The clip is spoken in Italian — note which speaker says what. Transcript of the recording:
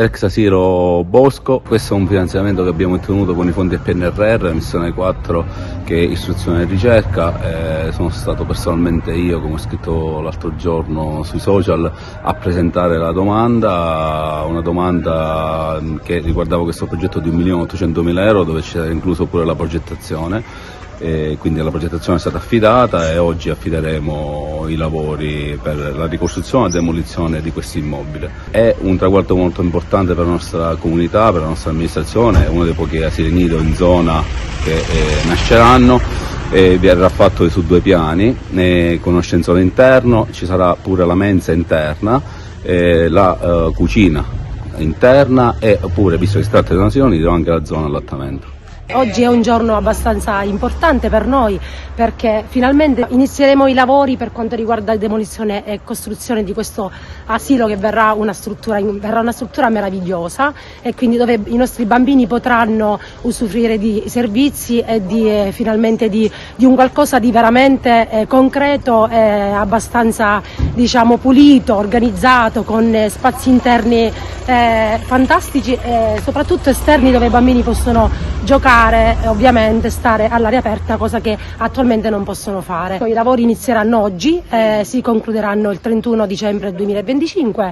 Speaker 1: Ex Asilo Bosco, questo è un finanziamento che abbiamo ottenuto con i fondi del PNRR, missione 4 che è istruzione e ricerca. Sono stato personalmente io, come ho scritto l'altro giorno sui social, a presentare la domanda, una domanda che riguardava questo progetto di 1.800.000 euro dove c'era incluso pure la progettazione. Quindi la progettazione è stata affidata e oggi affideremo i lavori per la ricostruzione e demolizione di questo immobile. È un traguardo molto importante per la nostra comunità, per la nostra amministrazione, è uno dei pochi asili nido in zona che nasceranno. Verrà fatto su 2 piani, con uno ascensore interno, ci sarà pure la mensa interna, la cucina interna e pure, visto che si tratta di un asilo nido, anche la zona allattamento.
Speaker 2: Oggi è un giorno abbastanza importante per noi perché finalmente inizieremo i lavori per quanto riguarda la demolizione e costruzione di questo asilo che verrà una struttura meravigliosa e quindi dove i nostri bambini potranno usufruire di servizi e finalmente di un qualcosa di veramente concreto e abbastanza pulito, organizzato, con spazi interni fantastici e soprattutto esterni dove i bambini possono giocare e ovviamente stare all'aria aperta, cosa che attualmente non possono fare. I lavori inizieranno oggi e si concluderanno il 31 dicembre 2025.